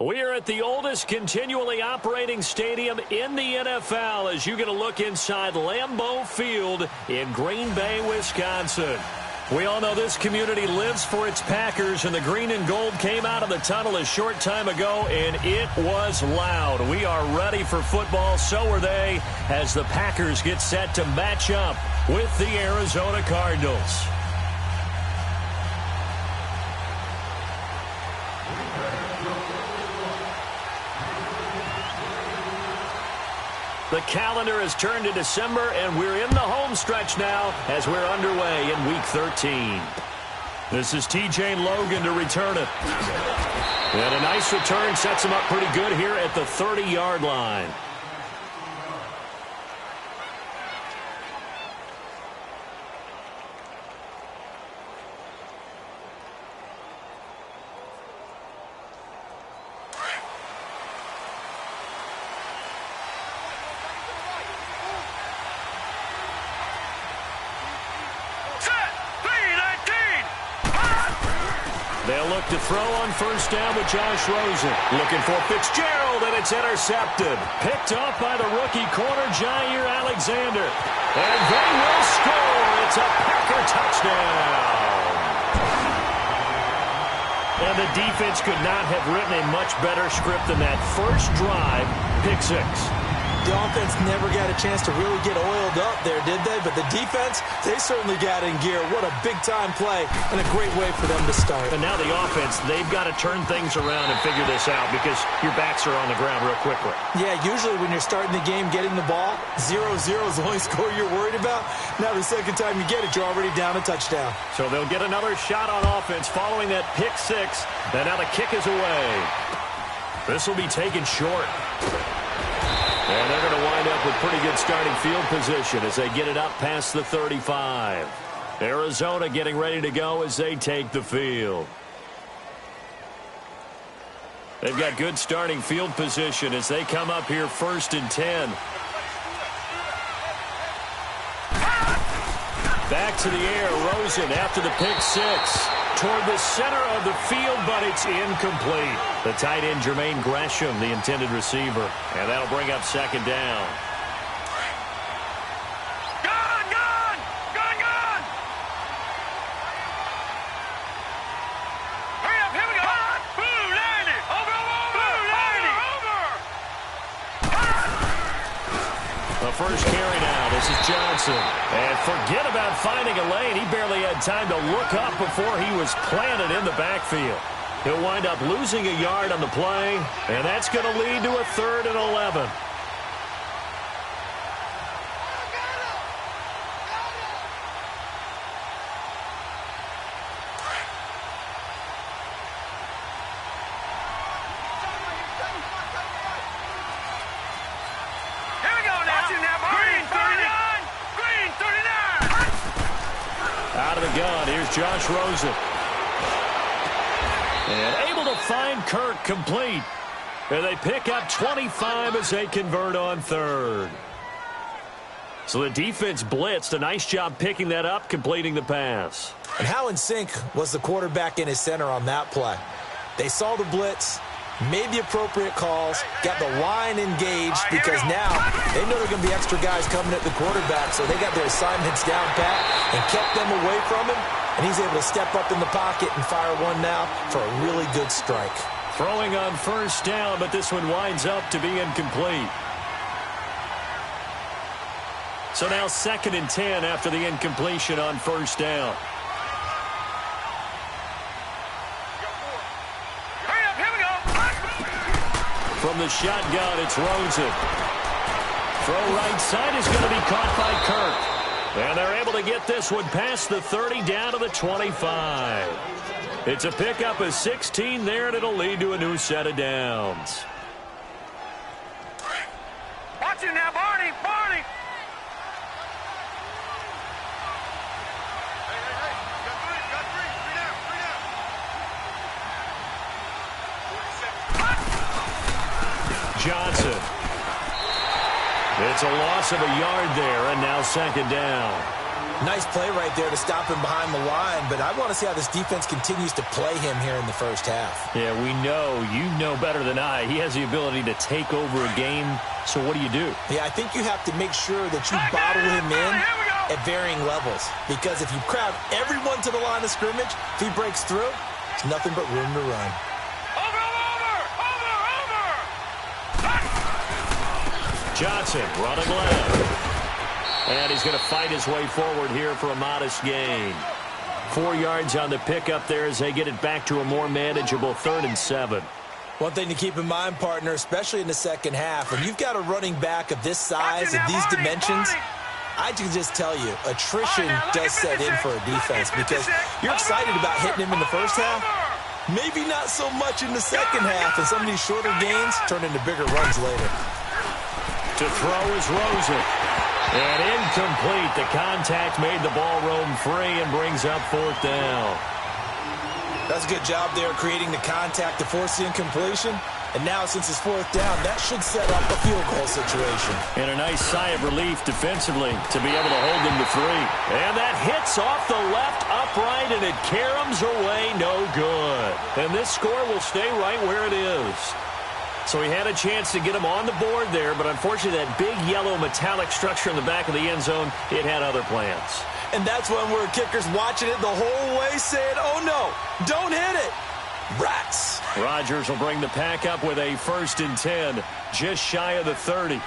We are at the oldest continually operating stadium in the NFL as you get a look inside Lambeau Field in Green Bay, Wisconsin. We all know this community lives for its Packers, and the green and gold came out of the tunnel a short time ago, and it was loud. We are ready for football, so are they, as the Packers get set to match up with the Arizona Cardinals. The calendar has turned to December, and we're in the home stretch now as we're underway in Week 13. This is T.J. Logan to return it. And a nice return sets him up pretty good here at the 30-yard line. They'll look to throw on first down with Josh Rosen. Looking for Fitzgerald, and it's intercepted. Picked off by the rookie corner, Jair Alexander. And they will score. It's a Packer touchdown. And the defense could not have written a much better script than that first drive, pick six. The offense never got a chance to really get oiled up there, did they? But the defense, they certainly got in gear. What a big-time play and a great way for them to start. And now the offense, they've got to turn things around and figure this out because your backs are on the ground real quickly. Yeah, usually when you're starting the game getting the ball, 0-0 is the only score you're worried about. Now the second time you get it, you're already down a touchdown. So they'll get another shot on offense following that pick six. And now the kick is away. This will be taken short. And they're going to wind up with pretty good starting field position as they get it up past the 35. Arizona getting ready to go as they take the field. They've got good starting field position as they come up here 1st and 10. Back to the air, Rosen after the pick six. Toward the center of the field, but it's incomplete. The tight end, Jermaine Gresham, the intended receiver. And that'll bring up second down. Gun! Gun! Gun! Gun! Hurry up, here we go! Blue, landed! Over! The first carry now. This is Johnson. And forget about finding a lane. He barely had time to look up before he was planted in the backfield. He'll wind up losing a yard on the play, and that's going to lead to a 3rd and 11. Out of the gun, here's Josh Rosen. And able to find Kirk complete. And they pick up 25 as they convert on 3rd. So the defense blitzed. A nice job picking that up, completing the pass. And how in sync was the quarterback in his center on that play? They saw the blitz, made the appropriate calls, got the line engaged because now they know there are going to be extra guys coming at the quarterback, so they got their assignments down pat and kept them away from him, and he's able to step up in the pocket and fire one now for a really good strike. Throwing on first down, but this one winds up to be incomplete. So now 2nd and 10 after the incompletion on first down. From the shotgun, it's Rosen. Throw right side is going to be caught by Kirk. And they're able to get this one past the 30 down to the 25. It's a pickup of 16 there, and it'll lead to a new set of downs. Watch it now, Barney! Barney! Johnson. It's a loss of a yard there, and now 2nd down. Nice play right there to stop him behind the line, but I want to see how this defense continues to play him here in the first half. Yeah, we know. You know better than I. He has the ability to take over a game, so what do you do? Yeah, I think you have to make sure that you bottle him in at varying levels, because if you crowd everyone to the line of scrimmage, if he breaks through, it's nothing but room to run. Johnson running left. And he's going to fight his way forward here for a modest gain. 4 yards on the pickup there as they get it back to a more manageable 3rd and 7. One thing to keep in mind, partner, especially in the second half, when you've got a running back of this size and these dimensions, I can just tell you, attrition does set in for a defense because you're excited about hitting him in the first half. Maybe not so much in the second half, and some of these shorter gains turn into bigger runs later. To throw is Rosen. And incomplete. The contact made the ball roam free and brings up 4th down. That's a good job there creating the contact to force the incompletion. And now since it's 4th down, that should set up a field goal situation. And a nice sigh of relief defensively to be able to hold them to 3. And that hits off the left upright and it caroms away, no good. And this score will stay right where it is. So he had a chance to get him on the board there, but unfortunately that big yellow metallic structure in the back of the end zone, it had other plans. And that's when we're kickers watching it the whole way saying, oh no, don't hit it. Rats. Rodgers will bring the pack up with a 1st and 10, just shy of the 30.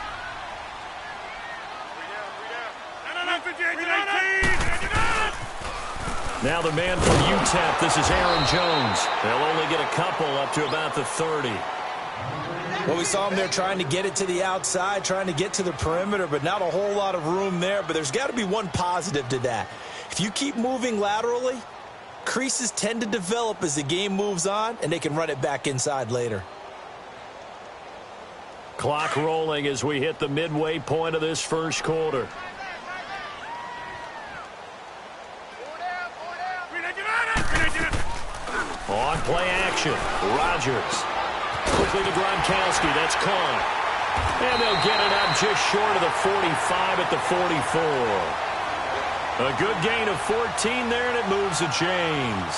Now the man from UTEP, this is Aaron Jones. They'll only get a couple up to about the 30. Well, we saw him there trying to get it to the outside, trying to get to the perimeter, but not a whole lot of room there. But there's got to be one positive to that. If you keep moving laterally, creases tend to develop as the game moves on, and they can run it back inside later. Clock rolling as we hit the midway point of this first quarter. On play action, Rodgers. Quickly to Gronkowski, that's caught. And they'll get it up just short of the 45 at the 44. A good gain of 14 there, and it moves the chains.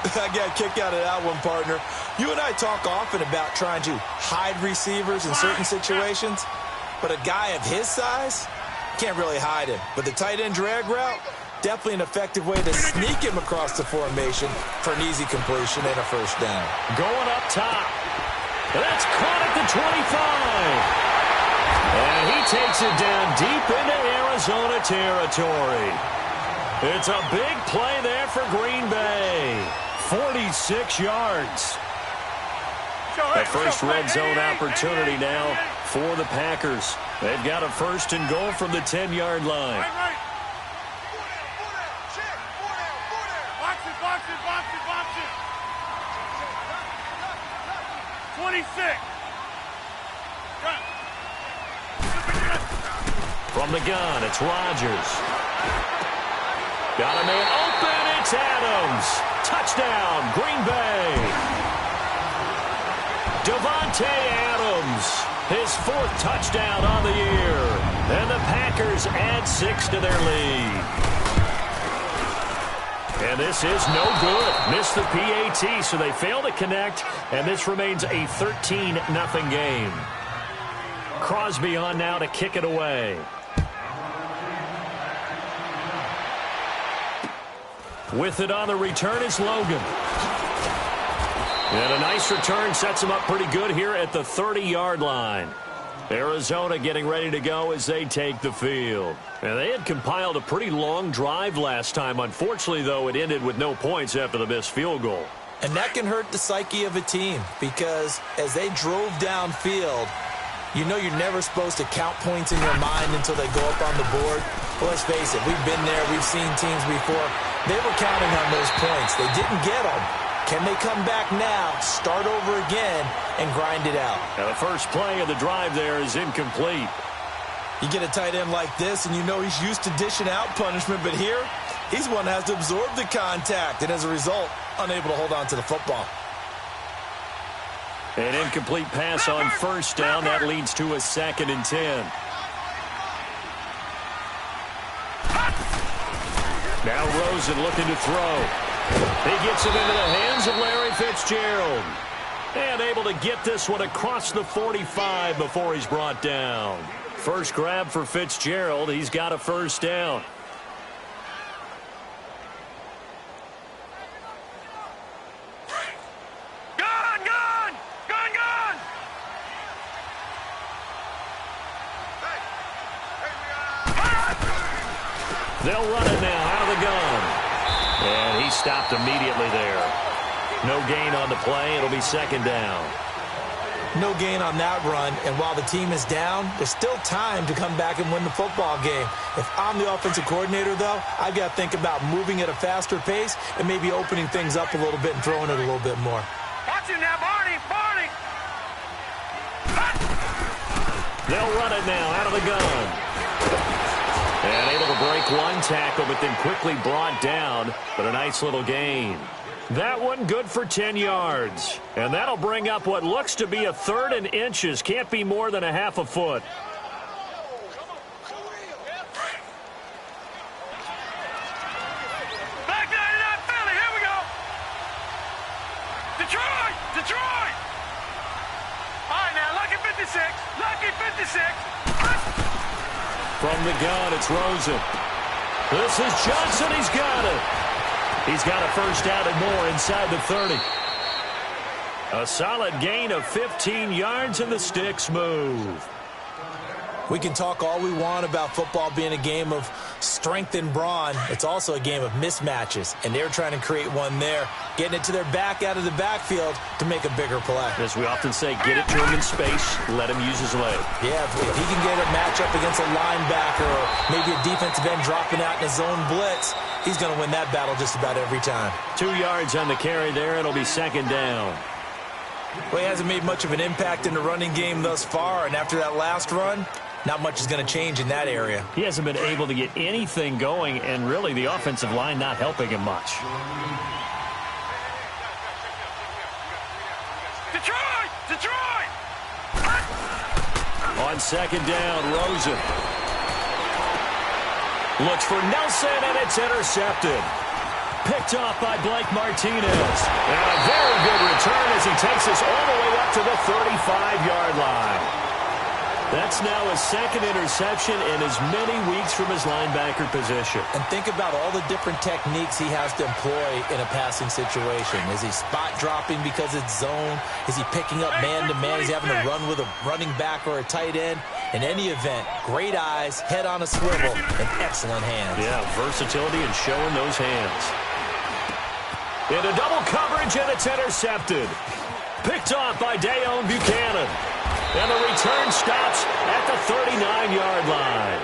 I got a kick out of that one, partner. You and I talk often about trying to hide receivers in certain situations, but a guy of his size can't really hide him. But the tight end drag route, definitely an effective way to sneak him across the formation for an easy completion and a 1st down. Going up top. And that's caught at the 25. And he takes it down deep into Arizona territory. It's a big play there for Green Bay. 46 yards. The first red zone opportunity now for the Packers. They've got a 1st and goal from the 10-yard line. From the gun, it's Rodgers. Got a man open, it's Adams. Touchdown, Green Bay. Davante Adams, his 4th touchdown on the year. And the Packers add 6 to their lead. And this is no good. Missed the PAT, so they fail to connect, and this remains a 13-0 game. Crosby on now to kick it away. With it on the return is Logan. And a nice return sets him up pretty good here at the 30-yard line. Arizona getting ready to go as they take the field. And they had compiled a pretty long drive last time. Unfortunately, though, it ended with no points after the missed field goal. And that can hurt the psyche of a team because as they drove downfield, you know you're never supposed to count points in your mind until they go up on the board. Well, let's face it, we've been there. We've seen teams before. They were counting on those points. They didn't get them. Can they come back now, start over again, and grind it out? Now the first play of the drive there is incomplete. You get a tight end like this, and you know he's used to dishing out punishment, but here, he's one that has to absorb the contact, and as a result, unable to hold on to the football. An incomplete pass on 1st down. That leads to a 2nd and 10. Now Rosen looking to throw. He gets it into the hands of Larry Fitzgerald. And able to get this one across the 45 before he's brought down. First grab for Fitzgerald. He's got a first down. Gone, gone! Gone, gone! They'll run it now out of the gun. And he stopped immediately there. No gain on the play. It'll be second down. No gain on that run, and while the team is down, there's still time to come back and win the football game. If I'm the offensive coordinator, though, I've got to think about moving at a faster pace and maybe opening things up a little bit and throwing it a little bit more. Watch him now, Barney! Barney! They'll run it now out of the gun. And able to break one tackle, but then quickly brought down. But a nice little gain. That one good for 10 yards. And that'll bring up what looks to be a third and inches. Can't be more than a half a foot. Back 99 Philly, here we go! Detroit! Detroit! All right, now, lucky 56. Lucky 56. From the gun, it's Rosen. This is Johnson. He's got it. He's got a first down and more inside the 30. A solid gain of 15 yards, and the sticks move. We can talk all we want about football being a game of strength and brawn. It's also a game of mismatches, and they're trying to create one there, getting it to their back out of the backfield to make a bigger play. As we often say, get it to him in space, let him use his leg. Yeah, if he can get a matchup against a linebacker or maybe a defensive end dropping out in a zone blitz, he's going to win that battle just about every time. 2 yards on the carry there. It'll be second down. Well, he hasn't made much of an impact in the running game thus far, and after that last run, not much is going to change in that area. He hasn't been able to get anything going, and really the offensive line not helping him much. Detroit! Detroit! On second down, Rosen looks for Nelson, and it's intercepted. Picked off by Blake Martinez. And a very good return as he takes us all the way up to the 35-yard line. That's now his second interception in as many weeks from his linebacker position. And think about all the different techniques he has to employ in a passing situation. Is he spot dropping because it's zone? Is he picking up man-to-man? Is he having to run with a running back or a tight end? In any event, great eyes, head on a swivel, and excellent hands. Yeah, versatility and showing those hands. Into double coverage, and it's intercepted. Picked off by Deone Bucannon. And the return stops at the 39-yard line.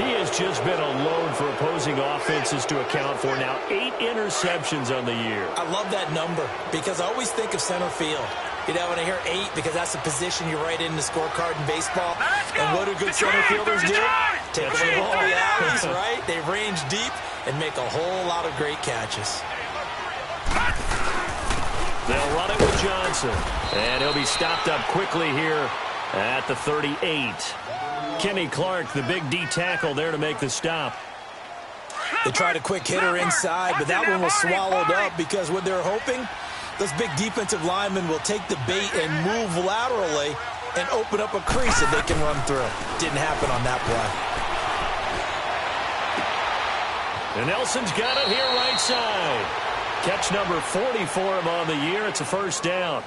He has just been a load for opposing offenses to account for now. 8 interceptions on the year. I love that number because I always think of center field. You know, when I hear 8, because that's the position you write in the scorecard in baseball. And what do good center fielders do? Take away all the alleys, right? They range deep and make a whole lot of great catches. They'll run it with Johnson. And he'll be stopped up quickly here at the 38. Kenny Clark, the big D tackle there to make the stop. They tried a quick hitter inside, but that one was swallowed up because what they're hoping, those big defensive linemen will take the bait and move laterally and open up a crease that they can run through. Didn't happen on that play. And Nelson's got it here right side. Catch number 40 for him on the year. It's a first down.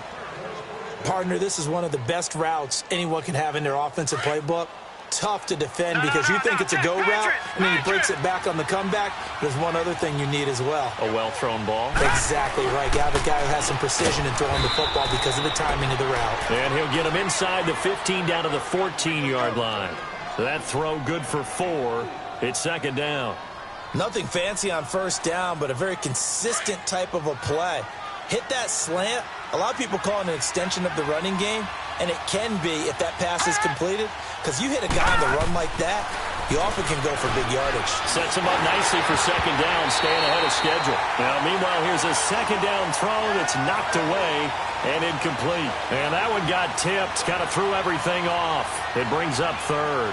Partner, this is one of the best routes anyone can have in their offensive playbook. Tough to defend because you think it's a go route, and then he breaks it back on the comeback. There's one other thing you need as well. A well-thrown ball. Exactly right. You have a guy who has some precision in throwing the football because of the timing of the route. And he'll get him inside the 15 down to the 14-yard line. That throw good for 4. It's second down. Nothing fancy on first down, but a very consistent type of a play. Hit that slant. A lot of people call it an extension of the running game, and it can be if that pass is completed, because you hit a guy on the run like that, you often can go for big yardage. Sets him up nicely for second down, staying ahead of schedule. Now, meanwhile, here's a second down throw that's knocked away and incomplete. And that one got tipped, kind of threw everything off. It brings up third.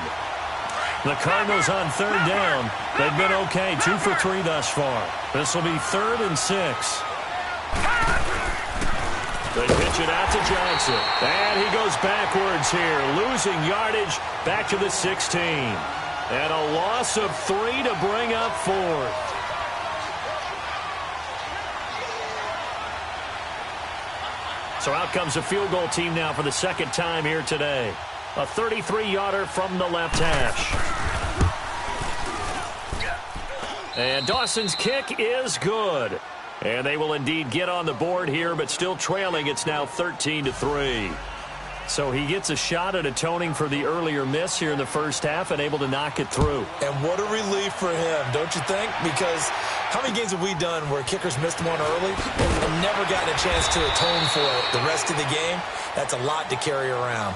The Cardinals on third down. They've been okay, 2 for 3 thus far. This will be 3rd and 6. They pitch it out to Johnson. And he goes backwards here, losing yardage back to the 16. And a loss of 3 to bring up 4th. So out comes a field goal team now for the second time here today. A 33-yarder from the left hash. And Dawson's kick is good. And they will indeed get on the board here, but still trailing. It's now 13-3. So he gets a shot at atoning for the earlier miss here in the first half and able to knock it through. And what a relief for him, don't you think? Because how many games have we done where kickers missed one early and never gotten a chance to atone for it the rest of the game? That's a lot to carry around.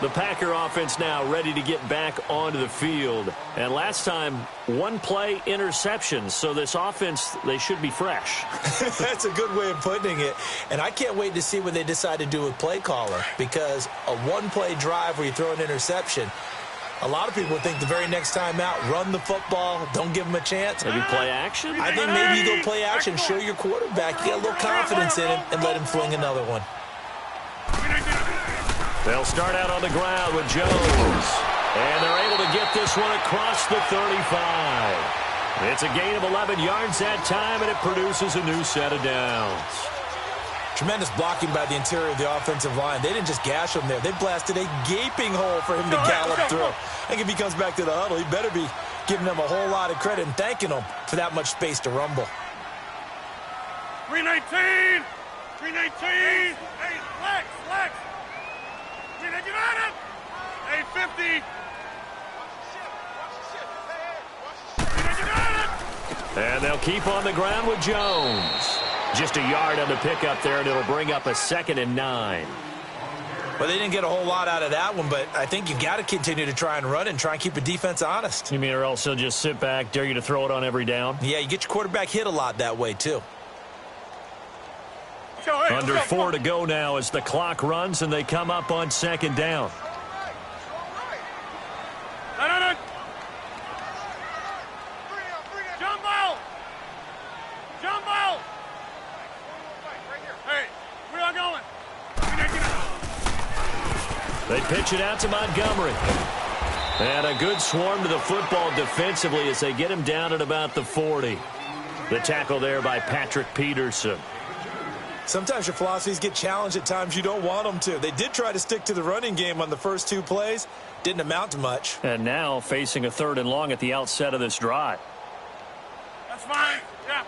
The Packer offense now ready to get back onto the field. And last time, 1-play interceptions. So this offense, they should be fresh. That's a good way of putting it. And I can't wait to see what they decide to do with play caller. Because a 1-play drive where you throw an interception, a lot of people think the very next time out, run the football, don't give them a chance. Maybe play action? I think maybe you go play action, show your quarterback, you get a little confidence in him, and let him fling another one. They'll start out on the ground with Jones. And they're able to get this one across the 35. It's a gain of 11 yards that time, and it produces a new set of downs. Tremendous blocking by the interior of the offensive line. They didn't just gash him there. They blasted a gaping hole for him to gallop through. I think if he comes back to the huddle, he better be giving them a whole lot of credit and thanking them for that much space to rumble. 319! 319! Hey, Lex! 850. And they'll keep on the ground with Jones. Just a yard on the pickup there, and it'll bring up a 2nd and 9. Well, they didn't get a whole lot out of that one, but I think you got to continue to try and run and try and keep the defense honest. You mean or else they'll just sit back, dare you to throw it on every down? Yeah, you get your quarterback hit a lot that way, too. Under 4 to go now as the clock runs, and they come up on 2nd down. Jumbo! Hey, where are going? They pitch it out to Montgomery. And a good swarm to the football defensively as they get him down at about the 40. The tackle there by Patrick Peterson. Sometimes your philosophies get challenged at times you don't want them to. They did try to stick to the running game on the first 2 plays. Didn't amount to much. And now facing a 3rd and long at the outset of this drive. That's fine. Yeah.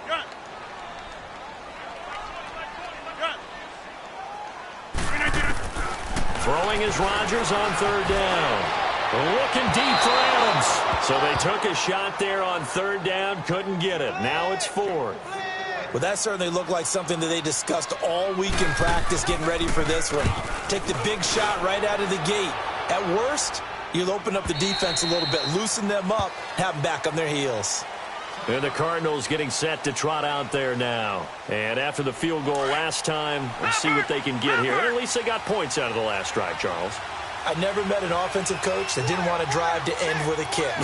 Good. Throwing is Rodgers on 3rd down. Looking deep for Adams. So they took a shot there on 3rd down, couldn't get it. Now it's 4th. Well, that certainly looked like something that they discussed all week in practice getting ready for this one. Take the big shot right out of the gate. At worst, you'll open up the defense a little bit, loosen them up, have them back on their heels. And the Cardinals getting set to trot out there now. And after the field goal last time, we'll see what they can get here. At least they got points out of the last drive, Charles. I never met an offensive coach that didn't want to drive to end with a kick.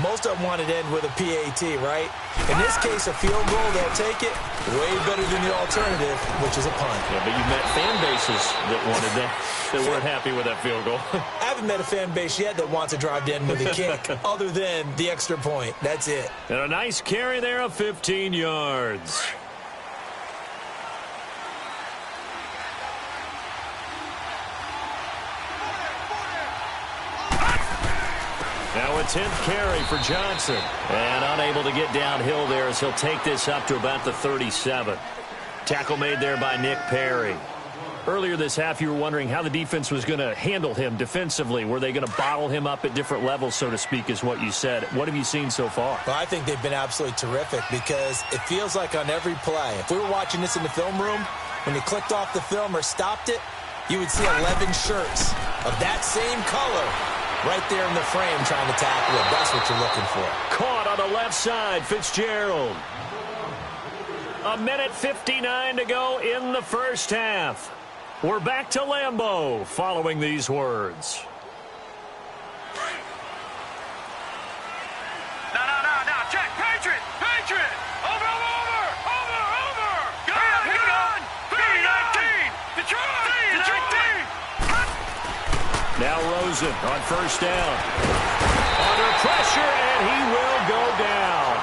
Most of them wanted to end with a PAT, right? In this case, a field goal, they'll take it. Way better than the alternative, which is a punt. Yeah, but you've met fan bases that wanted that, that weren't happy with that field goal. I haven't met a fan base yet that wants to drive to end with a kick, other than the extra point. That's it. And a nice carry there of 15 yards. Now a 10th carry for Johnson. And unable to get downhill there as he'll take this up to about the 37. Tackle made there by Nick Perry. Earlier this half, you were wondering how the defense was going to handle him defensively. Were they going to bottle him up at different levels, so to speak, is what you said. What have you seen so far? Well, I think they've been absolutely terrific because it feels like on every play, if we were watching this in the film room, when you clicked off the film or stopped it, you would see 11 shirts of that same color right there in the frame trying to tackle it. That's what you're looking for. Caught on the left side, Fitzgerald. 1:59 to go in the first half. We're back to Lambeau following these words. No. Check. Patriot. Over. Gun. 3-19. Detroit. Now Rosen on first down. Under pressure, and he will go down.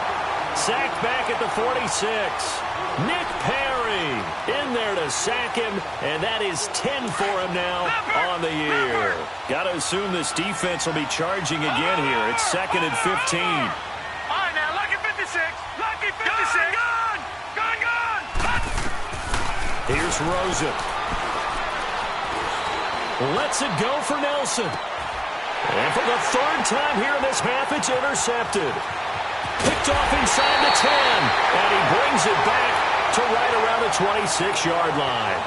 Sacked back at the 46. Nick Perry in there to sack him, and that is 10 for him now on the year. Got to assume this defense will be charging again here. It's 2nd and 15. All right, now, lucky 56. Gun. Here's Rosen. Lets it go for Nelson. And for the 3rd time here in this half, it's intercepted. Picked off inside the 10, and he brings it back to right around the 26-yard line.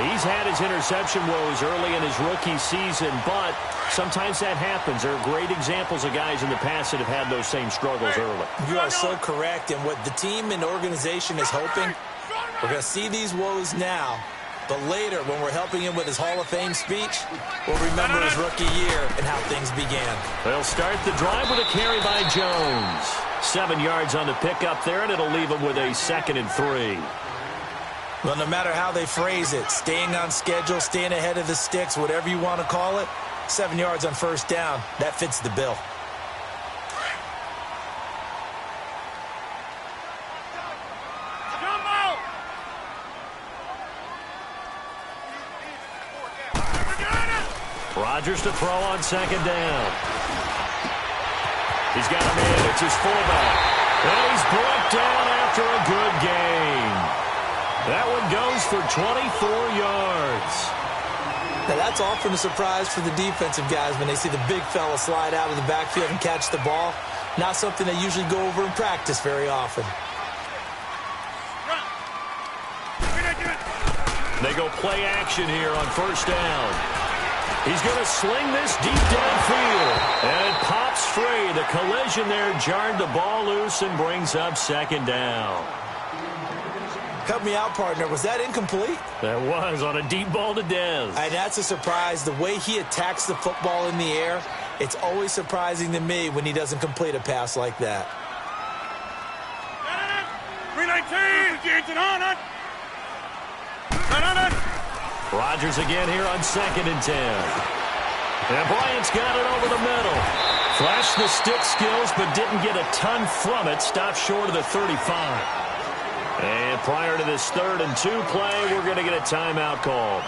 He's had his interception woes early in his rookie season, but sometimes that happens. There are great examples of guys in the past that have had those same struggles early. You are so correct, and what the team and organization is hoping, we're going to see these woes now, but later, when we're helping him with his Hall of Fame speech, we'll remember his rookie year and how things began. They'll start the drive with a carry by Jones. 7 yards on the pickup there, and it'll leave him with a 2nd and 3. Well, no matter how they phrase it, staying on schedule, staying ahead of the sticks, whatever you want to call it, 7 yards on first down, that fits the bill. Rodgers to throw on 2nd down. He's got a man. It's his fullback. And he's brought down after a good gain. That one goes for 24 yards. Now, that's often a surprise for the defensive guys when they see the big fella slide out of the backfield and catch the ball. Not something they usually go over in practice very often. They go play action here on first down. He's going to sling this deep downfield. And it pops free. The collision there jarred the ball loose and brings up 2nd down. Help me out, partner. Was that incomplete? That was on a deep ball to Dez. And that's a surprise. The way he attacks the football in the air, it's always surprising to me when he doesn't complete a pass like that. 3-19. Rodgers again here on 2nd and 10. And Bryant's got it over the middle. Flashed the stick skills, but didn't get a ton from it. Stopped short of the 35. And prior to this 3rd and 2 play, we're going to get a timeout called,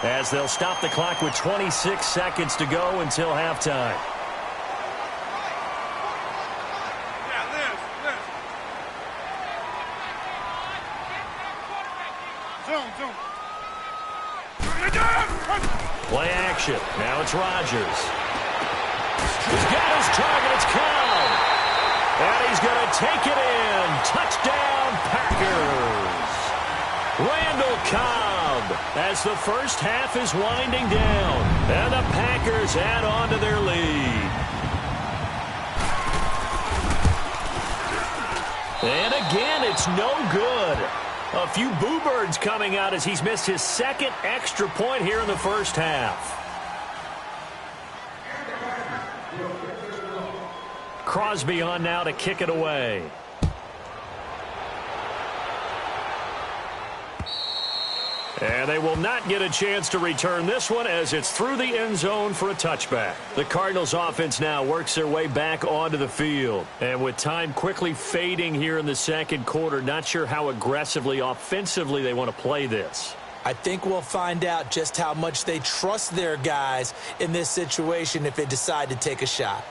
as they'll stop the clock with 26 seconds to go until halftime. Play action. Now it's Rodgers. He's got his target. It's Cobb. And he's going to take it in. Touchdown, Packers. Randall Cobb, as the first half is winding down. And the Packers add on to their lead. And again, it's no good. A few boo birds coming out as he's missed his 2nd extra point here in the first half. Crosby on now to kick it away. And they will not get a chance to return this one as it's through the end zone for a touchback. The Cardinals offense now works their way back onto the field. And with time quickly fading here in the 2nd quarter, not sure how aggressively, offensively they want to play this. I think we'll find out just how much they trust their guys in this situation if they decide to take a shot.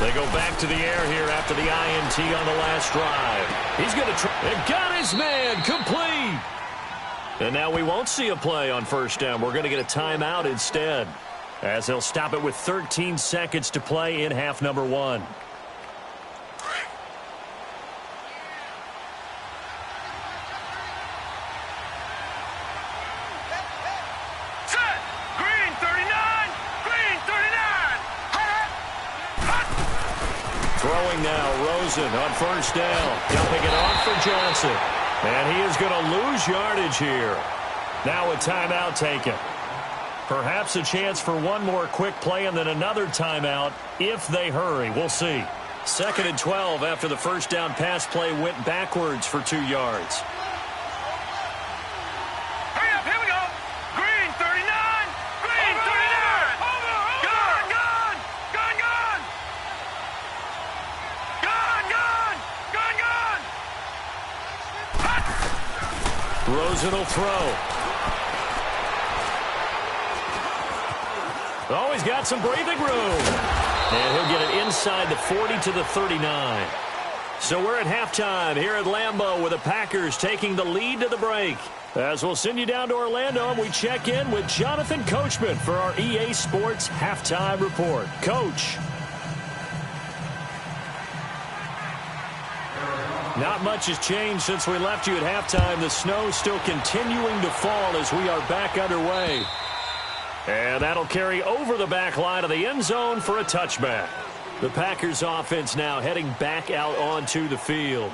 They go back to the air here after the INT on the last drive. He's going to try. And got his man complete. And now we won't see a play on first down. We're going to get a timeout instead, as they'll stop it with 13 seconds to play in half number 1. Throwing now, Rosen on first down. Dumping it off for Johnson. And he is going to lose yardage here. Now a timeout taken. Perhaps a chance for one more quick play and then another timeout if they hurry. We'll see. 2nd and 12 after the first down pass play went backwards for 2 yards. Hurry up, here we go. Green 39. Green 39. Gun, gun. Gun, gun. Gun, gun. Gun, gun. Hot. Rosen will throw. Oh, he's got some breathing room. And he'll get it inside the 40 to the 39. So we're at halftime here at Lambeau with the Packers taking the lead to the break. As we'll send you down to Orlando and we check in with Jonathan Coachman for our EA Sports Halftime Report. Coach. Not much has changed since we left you at halftime. The snow still continuing to fall as we are back underway. And that'll carry over the back line of the end zone for a touchback. The Packers offense now heading back out onto the field.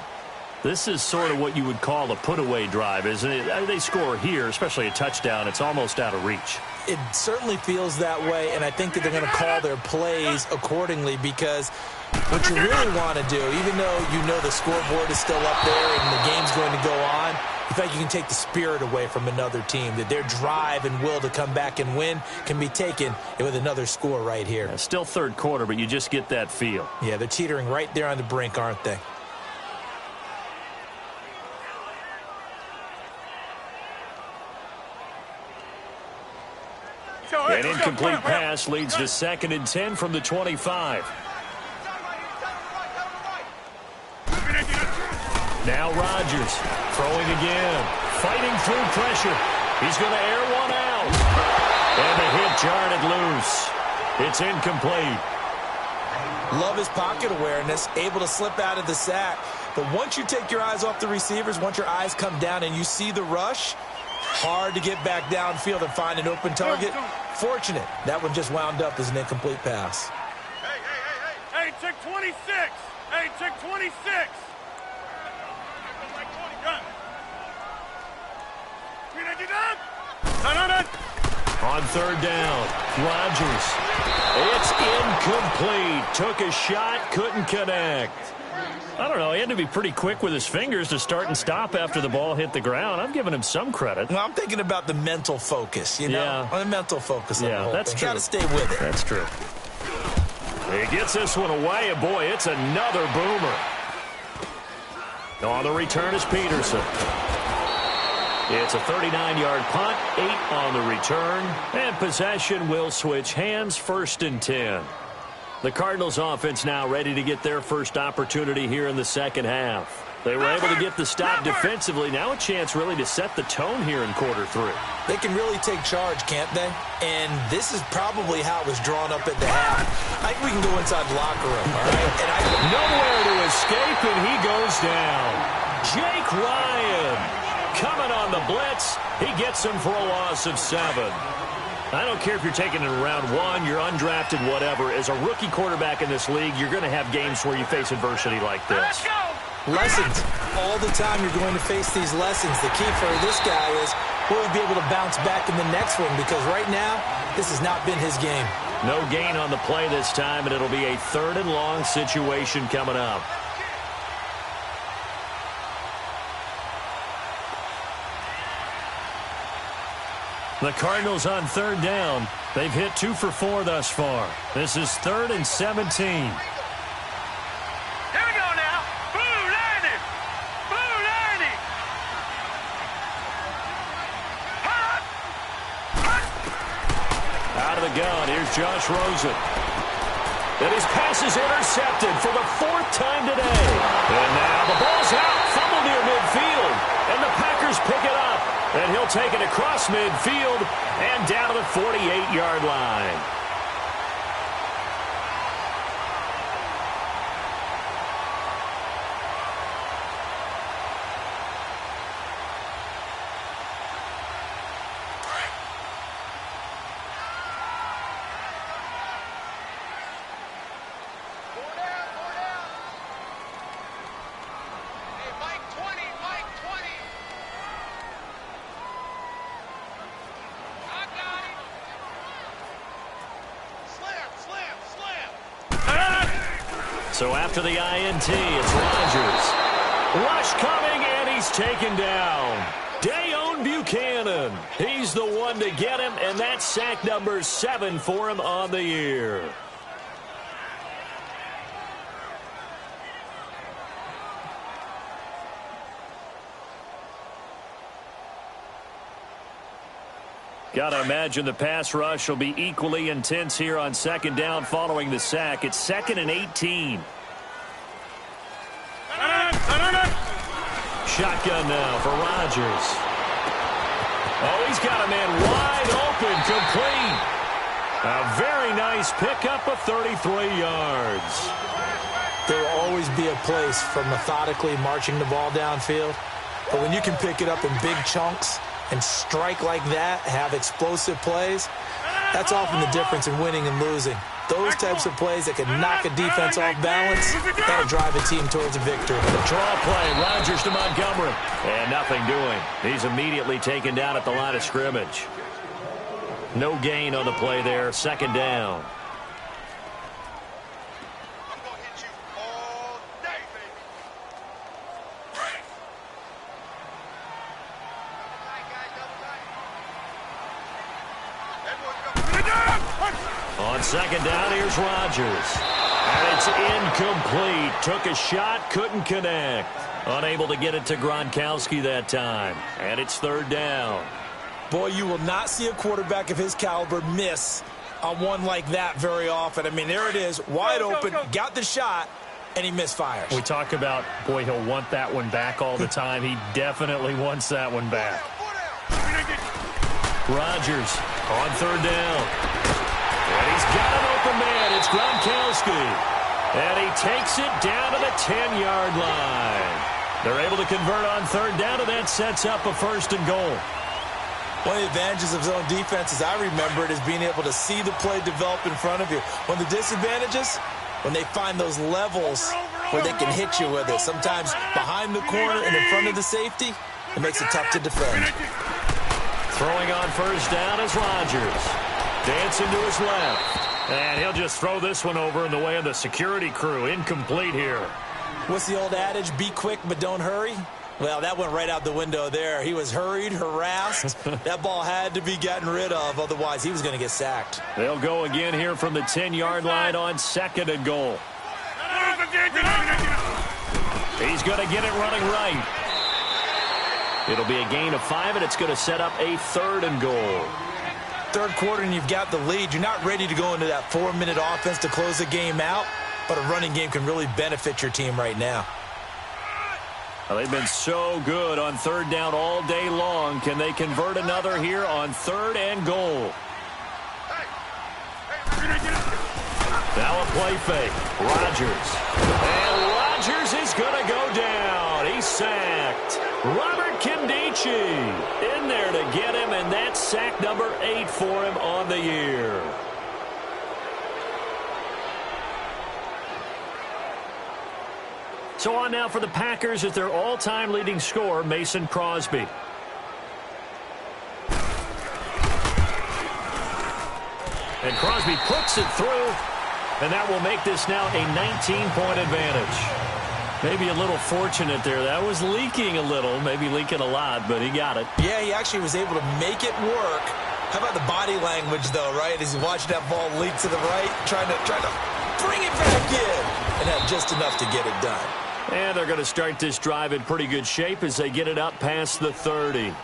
This is sort of what you would call a put-away drive, isn't it? They score here, especially a touchdown. It's almost out of reach. It certainly feels that way, and I think that they're going to call their plays accordingly because what you really want to do, even though you know the scoreboard is still up there and the game's going to go on, in fact, you can take the spirit away from another team, that their drive and will to come back and win can be taken with another score right here. Yeah, still third quarter, but you just get that feel. Yeah, they're teetering right there on the brink, aren't they? An incomplete pass leads to 2nd and 10 from the 25. Now Rodgers throwing again, fighting through pressure. He's going to air one out. And the hit jarred it loose. It's incomplete. Love his pocket awareness, able to slip out of the sack. But once you take your eyes off the receivers, once your eyes come down and you see the rush, hard to get back downfield and find an open target. Fortunate, that one just wound up as an incomplete pass. Hey, check 26. Hey, check 26. On third down, Rodgers. It's incomplete. Took a shot, couldn't connect. I don't know. He had to be pretty quick with his fingers to start and stop after the ball hit the ground. I'm giving him some credit. Well, I'm thinking about the mental focus, you know? Yeah. On the mental focus. Yeah, that's true. Got to stay with it. That's true. He gets this one away, and boy, it's another boomer. On the return is Peterson. It's a 39-yard punt, 8 on the return, and possession will switch hands, 1st and 10. The Cardinals offense now ready to get their first opportunity here in the second half. They were able to get the stop defensively. Now a chance really to set the tone here in quarter 3. They can really take charge, can't they? And this is probably how it was drawn up at the half. I think we can go inside the locker room, all right? And nowhere to escape, and he goes down. Jake Ryan coming on the blitz. He gets him for a loss of 7. I don't care if you're taking it in round 1, you're undrafted, whatever. As a rookie quarterback in this league, you're going to have games where you face adversity like this. Let's go. Lessons. All the time you're going to face these lessons. The key for this guy is, will he be able to bounce back in the next one? Because right now, this has not been his game. No gain on the play this time, and it'll be a 3rd and long situation coming up. The Cardinals on 3rd down. They've hit 2 for 4 thus far. This is 3rd and 17. Here we go now. Blue landing. Blue landing. Hot. Hot. Out of the gun, here's Josh Rosen. And his pass is intercepted for the 4th time today. And now the ball's out, fumble near midfield. And the Packers pick it up. And he'll take it across midfield and down to the 48-yard line. So after the INT, it's Rodgers. Rush coming, and he's taken down. Dayon Buchanan. He's the one to get him, and that's sack number 7 for him on the year. Got to imagine the pass rush will be equally intense here on second down following the sack. It's 2nd and 18. Shotgun now for Rodgers. Oh, he's got a man wide open, complete. A very nice pickup of 33 yards. There will always be a place for methodically marching the ball downfield. But when you can pick it up in big chunks and strike like that, have explosive plays, that's often the difference in winning and losing. Those types of plays that can knock a defense off balance, that'll drive a team towards a victory. Draw play, Rodgers to Montgomery. And nothing doing. He's immediately taken down at the line of scrimmage. No gain on the play there, 2nd down. On 2nd down, here's Rodgers. And it's incomplete. Took a shot, couldn't connect. Unable to get it to Gronkowski that time. And it's 3rd down. Boy, you will not see a quarterback of his caliber miss on one like that very often. I mean, there it is, wide open, got the shot, and he misfires. We talk about, boy, he'll want that one back all the time. He definitely wants that one back. Rodgers on 3rd down. And he's got an open man. It's Gronkowski. And he takes it down to the 10-yard line. They're able to convert on 3rd down, and that sets up a 1st and goal. One of the advantages of zone defense, as I remember it, is being able to see the play develop in front of you. One of the disadvantages, when they find those levels where they can hit you with it. Sometimes behind the corner and in front of the safety, it makes it tough to defend. Throwing on 1st down is Rodgers. Dancing to his left. And he'll just throw this one over in the way of the security crew. Incomplete here. What's the old adage? Be quick, but don't hurry. Well, that went right out the window there. He was hurried, harassed. That ball had to be gotten rid of. Otherwise, he was going to get sacked. They'll go again here from the 10-yard line on 2nd and goal. He's going to get it running right. It'll be a gain of 5, and it's going to set up a 3rd and goal. 3rd quarter and you've got the lead. You're not ready to go into that 4-minute offense to close the game out, but a running game can really benefit your team right now. Well, they've been so good on 3rd down all day long. Can they convert another here on 3rd and goal? Now a play fake. Rodgers. And Rodgers is going to go down. He's sacked. Robert Nkemdiche in there to get him, and that's sack number 8 for him on the year. So on now for the Packers is their all-time leading scorer, Mason Crosby. And Crosby puts it through, and that will make this now a 19-point advantage. Maybe a little fortunate there. That was leaking a little, maybe leaking a lot, but he got it. Yeah, he actually was able to make it work. How about the body language, though, right? As he's watching that ball leak to the right, trying to bring it back in, and had just enough to get it done. And they're going to start this drive in pretty good shape as they get it up past the 30.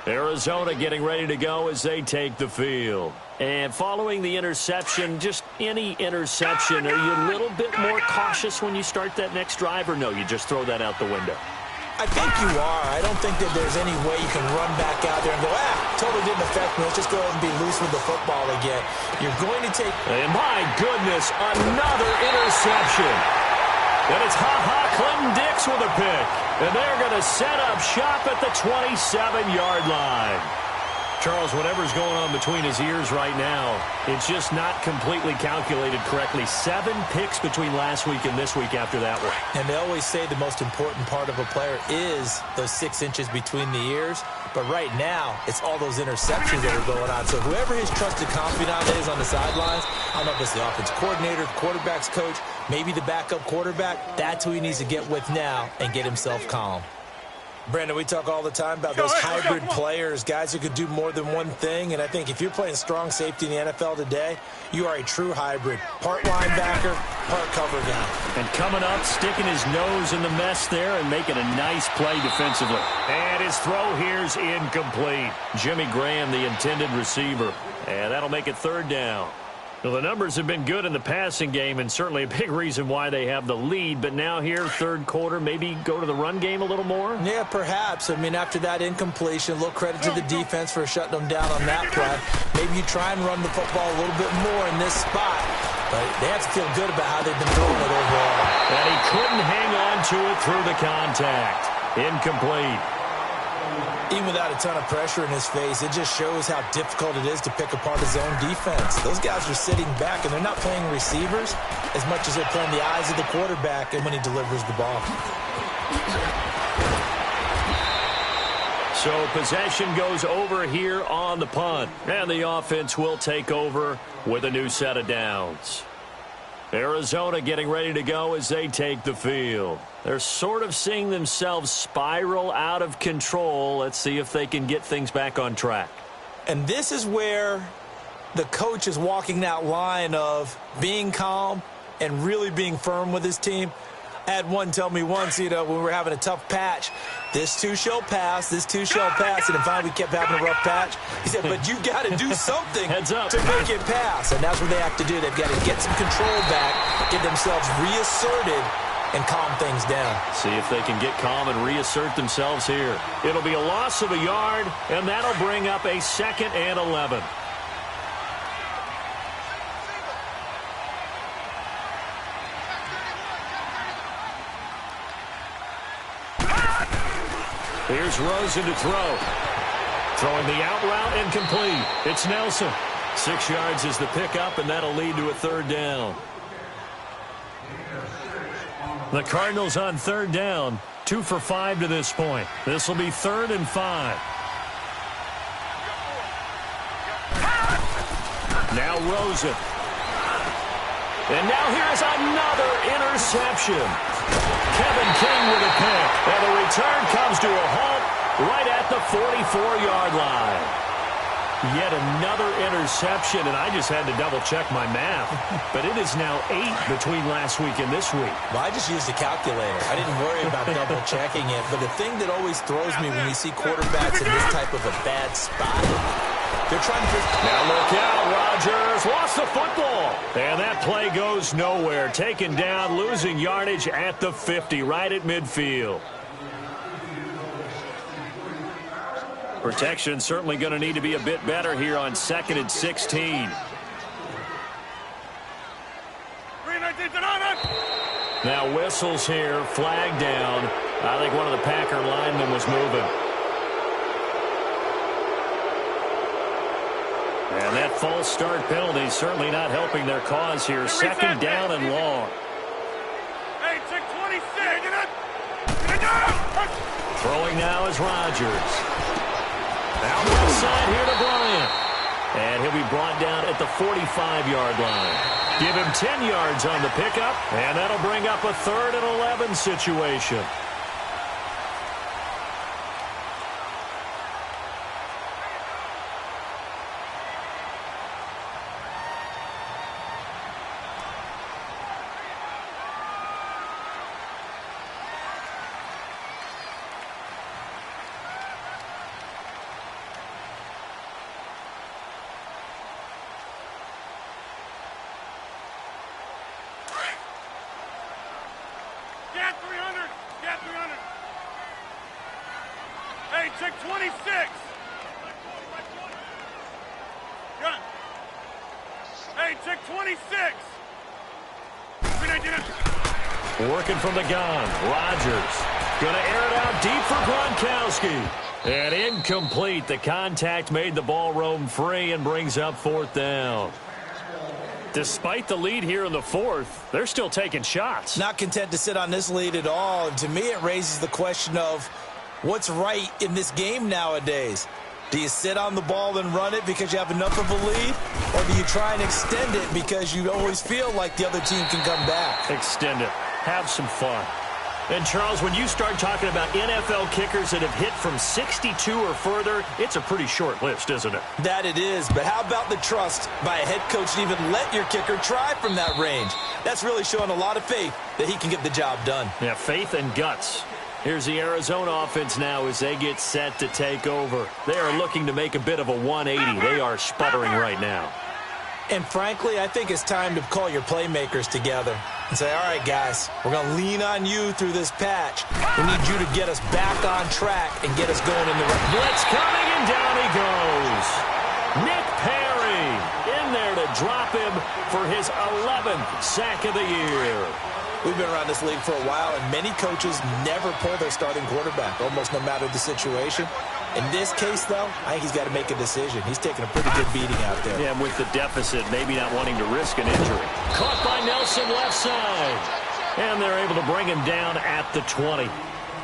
Arizona getting ready to go as they take the field. And following the interception, just any interception, are you a little bit more cautious when you start that next drive, or no, you just throw that out the window? I think you are. I don't think that there's any way you can run back out there and go, totally didn't affect me. Let's just go ahead and be loose with the football again. You're going to take... And my goodness, another interception. And it's Clinton Dix with a pick. And they're going to set up shop at the 27-yard line. Charles, whatever's going on between his ears right now, it's just not completely calculated correctly. 7 picks between last week and this week after that one. And they always say the most important part of a player is those 6 inches between the ears. But right now, it's all those interceptions that are going on. So whoever his trusted confidant is on the sidelines, I don't know if it's the offense coordinator, the quarterback's coach, maybe the backup quarterback, that's who he needs to get with now and get himself calm. Brandon, we talk all the time about those hybrid players, guys who could do more than one thing. And I think if you're playing strong safety in the NFL today, you are a true hybrid. Part linebacker, part cover guy. And coming up, sticking his nose in the mess there and making a nice play defensively. And his throw here's incomplete. Jimmy Graham, the intended receiver. And that'll make it 3rd down. Well, the numbers have been good in the passing game, and certainly a big reason why they have the lead. But now here, 3rd quarter, maybe go to the run game a little more? Yeah, perhaps. I mean, after that incompletion, a little credit to the defense for shutting them down on that play. Maybe you try and run the football a little bit more in this spot. But they have to feel good about how they've been throwing it overall. And he couldn't hang on to it through the contact. Incomplete. Even without a ton of pressure in his face, it just shows how difficult it is to pick apart his own defense. Those guys are sitting back, and they're not playing receivers as much as they're playing the eyes of the quarterback and when he delivers the ball. So possession goes over here on the punt, and the offense will take over with a new set of downs. Arizona getting ready to go as they take the field. They're sort of seeing themselves spiral out of control. Let's see if they can get things back on track. And this is where the coach is walking that line of being calm and really being firm with his team. I had one tell me once, when we were having a tough patch, this too shall pass, this too shall pass. And then finally we kept having a rough patch. He said, but you got to do something to make it pass. And that's what they have to do. They've got to get some control back, get themselves reasserted, and calm things down. See if they can get calm and reassert themselves here. It'll be a loss of a yard, and that'll bring up a 2nd and 11. Here's Rosen to throw. Throwing the out route and complete. It's Nelson. 6 yards is the pickup, and that'll lead to a 3rd down. The Cardinals on 3rd down. 2 for 5 to this point. This will be 3rd and 5. Now Rosen. And now here's another interception. Kevin King with a pick. And the return comes to a halt right at the 44-yard line. Yet another interception, and I just had to double-check my math. But it is now 8 between last week and this week. Well, I just used a calculator. I didn't worry about double-checking it. But the thing that always throws me when you see quarterbacks in this type of a bad spot, they're trying to... Now look out, Rodgers lost the football. And that play goes nowhere. Taken down, losing yardage at the 50, right at midfield. Protection certainly going to need to be a bit better here on 2nd and 16. Now whistles here, flag down. I think one of the Packer linemen was moving. And that false start penalty certainly not helping their cause here. 2nd down and long. Hey, check 26. Throwing now is Rodgers. Out left side here to Bryant. And he'll be brought down at the 45-yard line. Give him 10 yards on the pickup, and that'll bring up a 3rd and 11 situation. Get 300. Get 300. Hey, check 26. Gun. Hey, check 26. Working from the gun. Rodgers going to air it out deep for Gronkowski. And incomplete. The contact made the ball roam free and brings up 4th down. Despite the lead here in the 4th, they're still taking shots. Not content to sit on this lead at all. And to me, it raises the question of what's right in this game nowadays. Do you sit on the ball and run it because you have enough of a lead? Or do you try and extend it because you always feel like the other team can come back? Extend it. Have some fun. And, Charles, when you start talking about NFL kickers that have hit from 62 or further, it's a pretty short list, isn't it? That it is, but how about the trust by a head coach to even let your kicker try from that range? That's really showing a lot of faith that he can get the job done. Yeah, faith and guts. Here's the Arizona offense now as they get set to take over. They are looking to make a bit of a 180. They are sputtering right now. And frankly, I think it's time to call your playmakers together and say, all right, guys, we're going to lean on you through this patch. We need you to get us back on track and get us going in the right. Blitz coming, and down he goes. Nick Perry in there to drop him for his 11th sack of the year. We've been around this league for a while, and many coaches never pull their starting quarterback, almost no matter the situation. In this case, though, I think he's got to make a decision. He's taking a pretty good beating out there. Yeah, with the deficit, maybe not wanting to risk an injury. Caught by Nelson left side. And they're able to bring him down at the 20.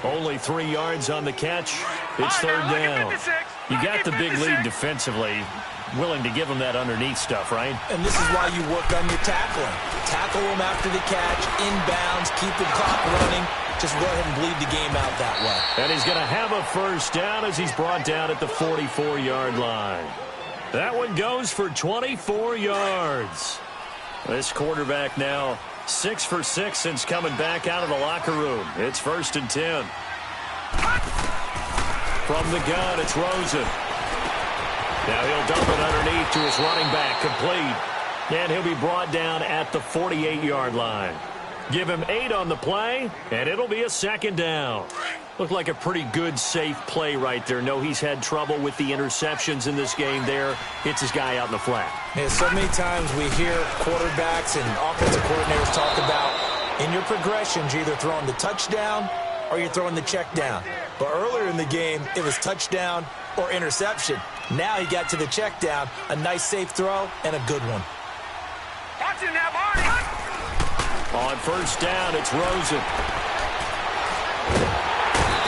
Only 3 yards on the catch. It's 3rd down. You got the big lead defensively. Willing to give him that underneath stuff, right? And this is why you work on your tackling. Tackle him after the catch, inbounds, keep the clock running. Just go ahead and bleed the game out that way. And he's going to have a 1st down as he's brought down at the 44-yard line. That one goes for 24 yards. This quarterback now 6 for 6 since coming back out of the locker room. It's 1st and 10. From the gun, it's Rosen. Now he'll dump it underneath to his running back, complete. And he'll be brought down at the 48-yard line. Give him 8 on the play, and it'll be a 2nd down. Looked like a pretty good, safe play right there. No, he's had trouble with the interceptions in this game there. Hits his guy out in the flat. Yeah, so many times we hear quarterbacks and offensive coordinators talk about in your progressions, you're either throwing the touchdown or you're throwing the check down. But earlier in the game, it was touchdown or interception. Now he got to the check down, a nice safe throw, and a good one. Watch him now, Barney. On 1st down, it's Rosen.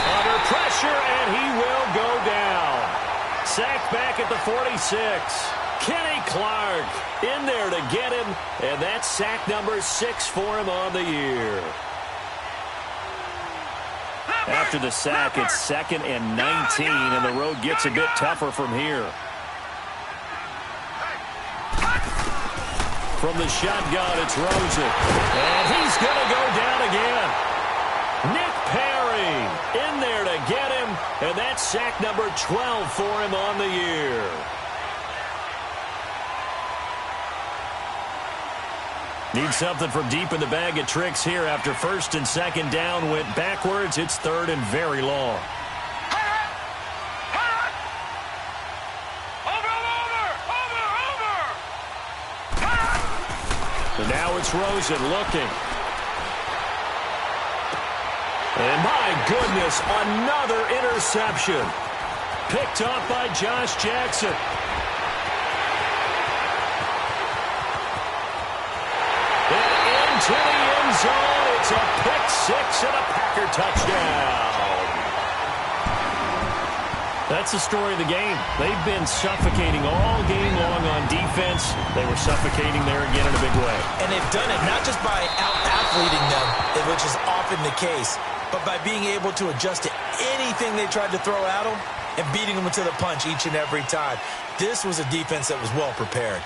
Under pressure, and he will go down. Sacked back at the 46. Kenny Clark in there to get him, and that's sack number 6 for him on the year. After the sack, it's 2nd and 19, and the road gets a bit tougher from here. From the shotgun, it's Rosen. And he's going to go down again. Nick Perry in there to get him, and that's sack number 12 for him on the year. Need something from deep in the bag of tricks here after 1st and 2nd down went backwards. It's 3rd and very long. And now it's Rosen looking. And my goodness, another interception. Picked up by Josh Jackson. To the end zone. It's a pick 6 and a Packer touchdown. That's the story of the game. They've been suffocating all game long on defense. They were suffocating there again in a big way. And they've done it not just by out-athleting them, which is often the case, but by being able to adjust to anything they tried to throw at them and beating them to the punch each and every time. This was a defense that was well prepared.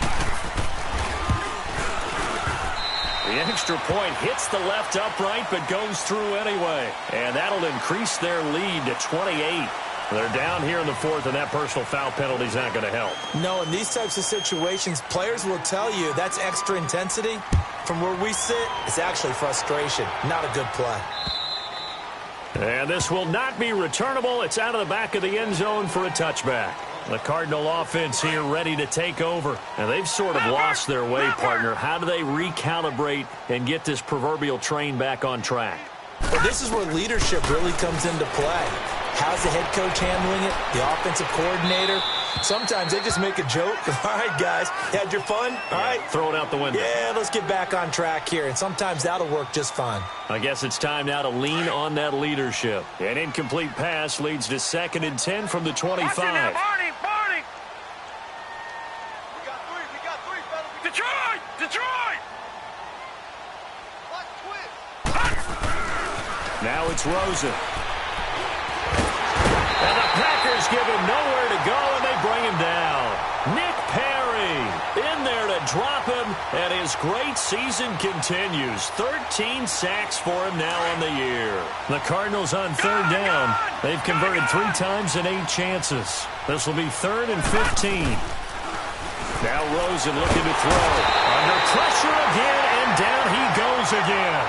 The extra point hits the left upright, but goes through anyway. And that'll increase their lead to 28. They're down here in the 4th, and that personal foul penalty is not going to help. No, in these types of situations, players will tell you that's extra intensity. From where we sit, it's actually frustration, not a good play. And this will not be returnable. It's out of the back of the end zone for a touchback. The Cardinal offense here ready to take over. And they've sort of lost their way, partner. How do they recalibrate and get this proverbial train back on track? Well, this is where leadership really comes into play. How's the head coach handling it? The offensive coordinator? Sometimes they just make a joke. All right, guys, you had your fun? All right. Throw it out the window. Yeah, let's get back on track here, and sometimes that'll work just fine. I guess it's time now to lean on that leadership. An incomplete pass leads to 2nd and 10 from the 25. Watch it now, Barney, Barney. We got three, fellas. Detroit! Detroit! Now it's Rosen. And the Packers give him nowhere to go, and they bring him down. Nick Perry in there to drop him, and his great season continues. 13 sacks for him now on the year. The Cardinals on 3rd down. They've converted 3 times in 8 chances. This will be 3rd and 15. Now Rosen looking to throw. Under pressure again, and down he goes again.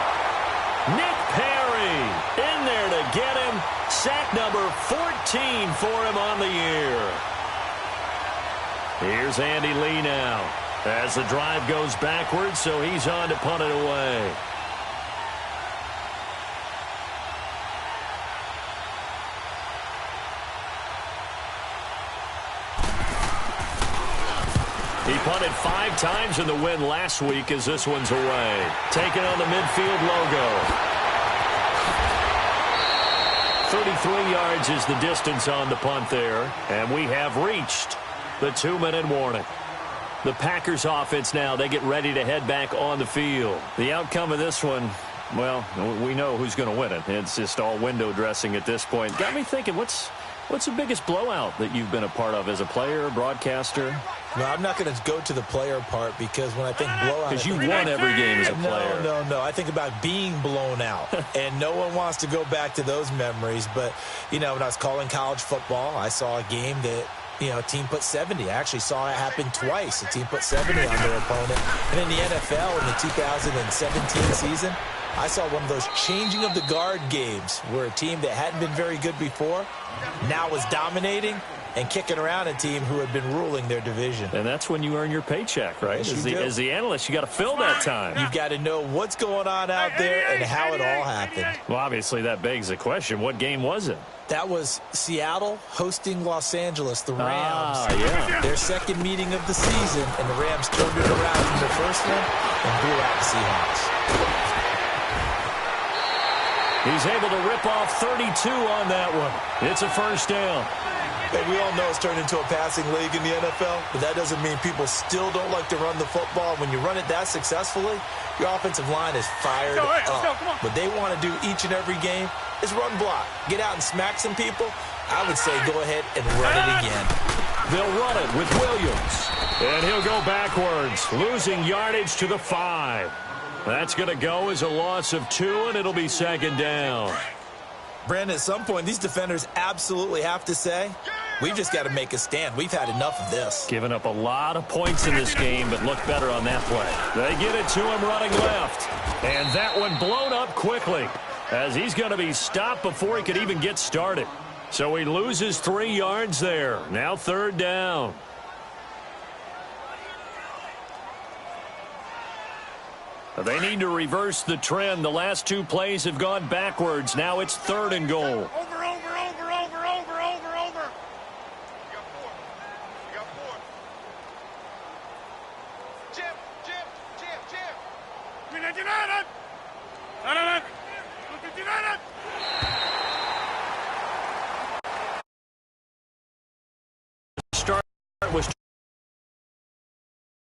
Nick Perry in there to get him. Sack number 14 for him on the year. Here's Andy Lee now as the drive goes backwards, so he's on to punt it away. He punted 5 times in the win last week as this one's away. Taking on the midfield logo. 33 yards is the distance on the punt there, and we have reached the 2-minute warning. The Packers offense now, they get ready to head back on the field. The outcome of this one, well, we know who's going to win it. It's just all window dressing at this point. Got me thinking, what's the biggest blowout that you've been a part of as a player, broadcaster? No, I'm not going to go to the player part because when I think blowout... Because you won every game as a player. No. I think about being blown out, and no one wants to go back to those memories. But, you know, when I was calling college football, I saw a game that, you know, a team put 70. I actually saw it happen twice. A team put 70 on their opponent. And in the NFL in the 2017 season, I saw one of those changing of the guard games where a team that hadn't been very good before now was dominating and kicking around a team who had been ruling their division. And that's when you earn your paycheck, right? Yes, as the analyst, you got to fill that time. You've got to know what's going on out there and how it all happened. Well, obviously, that begs the question, what game was it? That was Seattle hosting Los Angeles, the Rams. Yeah. Their second meeting of the season, and the Rams turned it around from the first one and blew out the Seahawks. He's able to rip off 32 on that one. It's a first down. Hey, we all know it's turned into a passing league in the NFL, but that doesn't mean people still don't like to run the football. When you run it that successfully, your offensive line is fired up. What they want to do each and every game is run block. Get out and smack some people. I would say go ahead and run it again. They'll run it with Williams. And he'll go backwards, losing yardage to the 5. That's going to go as a loss of 2, and it'll be 2nd down. Brandon, at some point, these defenders absolutely have to say, we've just got to make a stand. We've had enough of this. Giving up a lot of points in this game, but look better on that play. They get it to him running left. And that one blown up quickly as he's going to be stopped before he could even get started. So he loses 3 yards there. Now 3rd down. They need to reverse the trend. The last 2 plays have gone backwards. Now it's 3rd and goal. Over. You got 4. Jim.